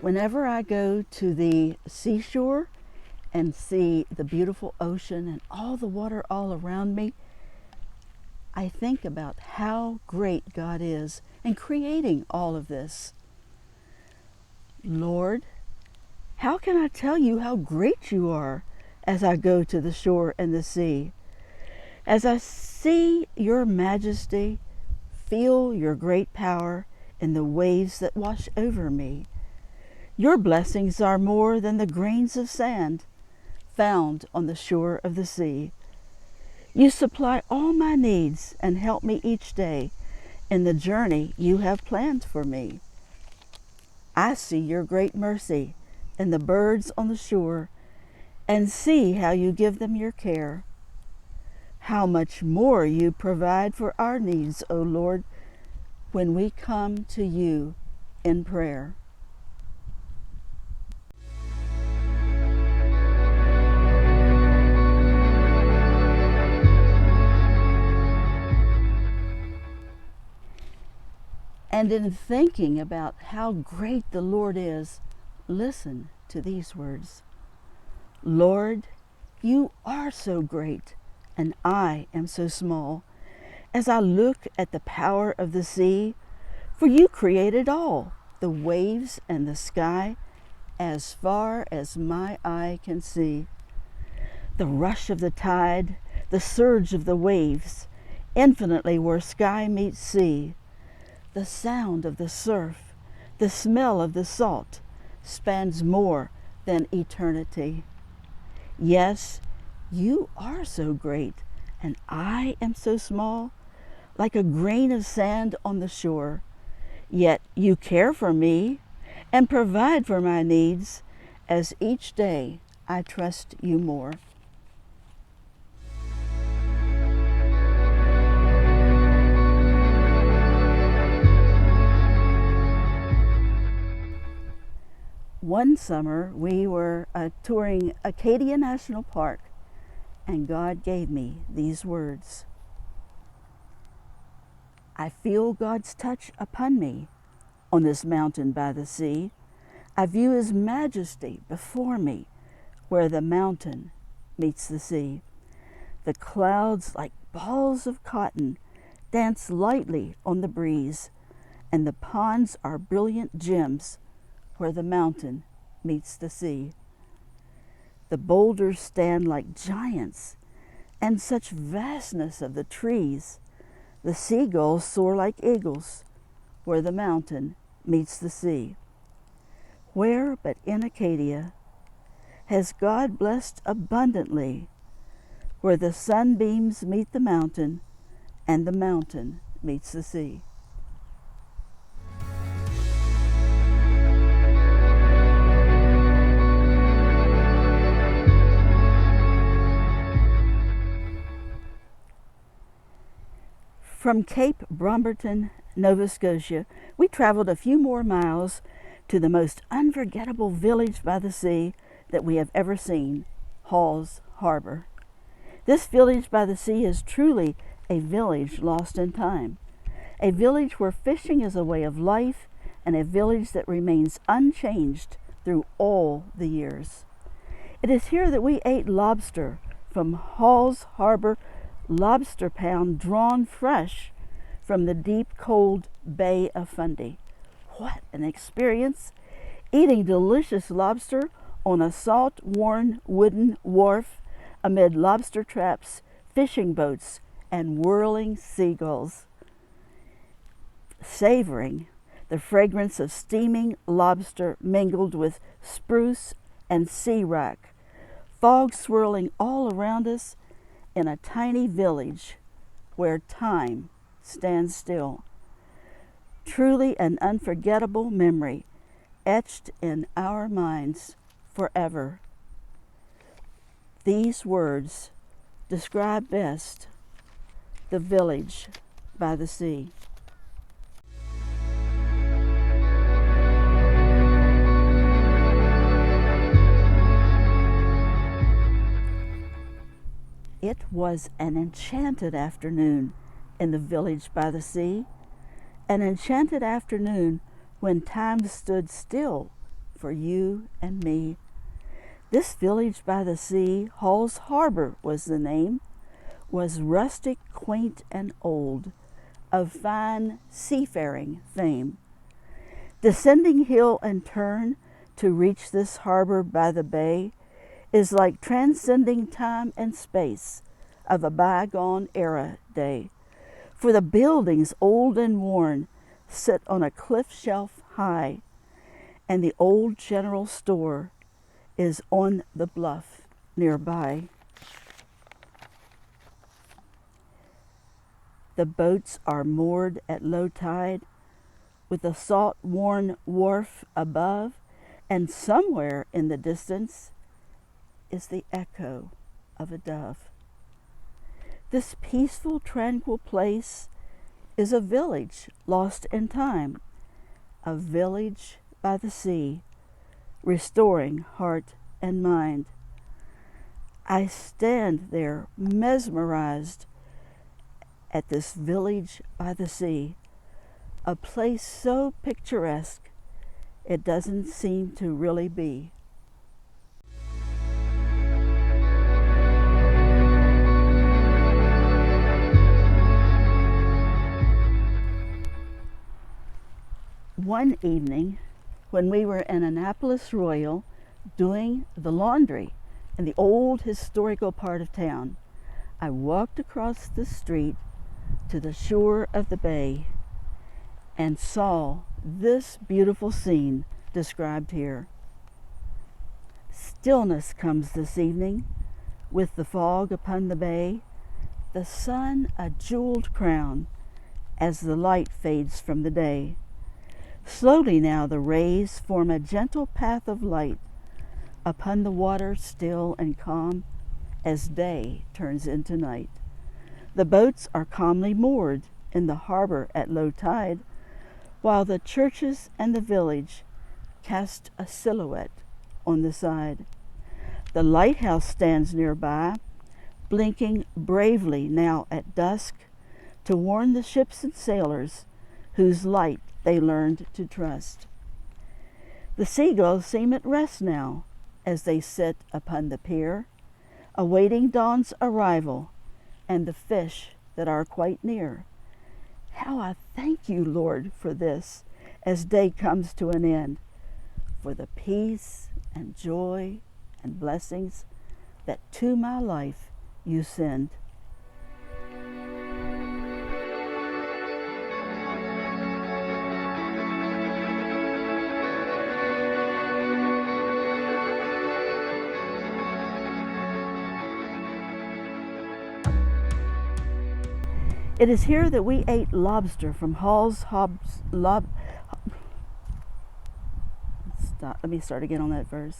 Whenever I go to the seashore and see the beautiful ocean and all the water all around me, I think about how great God is in creating all of this. Lord, how can I tell you how great you are as I go to the shore and the sea? As I see your majesty, feel your great power in the waves that wash over me. Your blessings are more than the grains of sand found on the shore of the sea. You supply all my needs and help me each day in the journey you have planned for me. I see your great mercy in the birds on the shore and see how you give them your care. How much more you provide for our needs, O Lord, when we come to you in prayer. And in thinking about how great the Lord is, listen to these words. Lord, you are so great, and I am so small. As I look at the power of the sea, for you created all, the waves and the sky, as far as my eye can see. The rush of the tide, the surge of the waves, infinitely where sky meets sea. The sound of the surf, the smell of the salt, spans more than eternity. Yes, you are so great, and I am so small, like a grain of sand on the shore. Yet you care for me and provide for my needs, as each day I trust you more. One summer, we were touring Acadia National Park, and God gave me these words. I feel God's touch upon me on this mountain by the sea. I view His majesty before me where the mountain meets the sea. The clouds, like balls of cotton, dance lightly on the breeze, and the ponds are brilliant gems where the mountain meets the sea. The boulders stand like giants, and such vastness of the trees. The seagulls soar like eagles where the mountain meets the sea. Where but in Acadia has God blessed abundantly, where the sunbeams meet the mountain and the mountain meets the sea. From Cape Bremerton, Nova Scotia, we traveled a few more miles to the most unforgettable village by the sea that we have ever seen, Hall's Harbor. This village by the sea is truly a village lost in time, a village where fishing is a way of life, and a village that remains unchanged through all the years. It is here that we ate lobster from Hall's Harbor lobster pound drawn fresh from the deep cold Bay of Fundy. What an experience! Eating delicious lobster on a salt-worn wooden wharf amid lobster traps, fishing boats, and whirling seagulls. Savoring the fragrance of steaming lobster mingled with spruce and sea rock, fog swirling all around us, in a tiny village where time stands still. Truly an unforgettable memory etched in our minds forever. These words describe best the village by the sea. It was an enchanted afternoon in the village by the sea, an enchanted afternoon when time stood still for you and me. This village by the sea, Hall's Harbor was the name, was rustic, quaint, and old, of fine seafaring fame. Descending hill and turn to reach this harbor by the bay is like transcending time and space of a bygone era day. For the buildings, old and worn, sit on a cliff shelf high, and the old general store is on the bluff nearby. The boats are moored at low tide, with a salt-worn wharf above, and somewhere in the distance is the echo of a dove. This peaceful, tranquil place is a village lost in time, a village by the sea, restoring heart and mind. I stand there mesmerized at this village by the sea, a place so picturesque it doesn't seem to really be. One evening, when we were in Annapolis Royal doing the laundry in the old historical part of town, I walked across the street to the shore of the bay and saw this beautiful scene described here. Stillness comes this evening with the fog upon the bay, the sun a jeweled crown as the light fades from the day. Slowly now the rays form a gentle path of light upon the water still and calm as day turns into night. The boats are calmly moored in the harbor at low tide, while the churches and the village cast a silhouette on the side. The lighthouse stands nearby, blinking bravely now at dusk to warn the ships and sailors whose light they learned to trust. The seagulls seem at rest now as they sit upon the pier, awaiting dawn's arrival and the fish that are quite near. How I thank you, Lord, for this as day comes to an end, for the peace and joy and blessings that to my life you send. It is here that we ate lobster from Hall's Let me start again on that verse.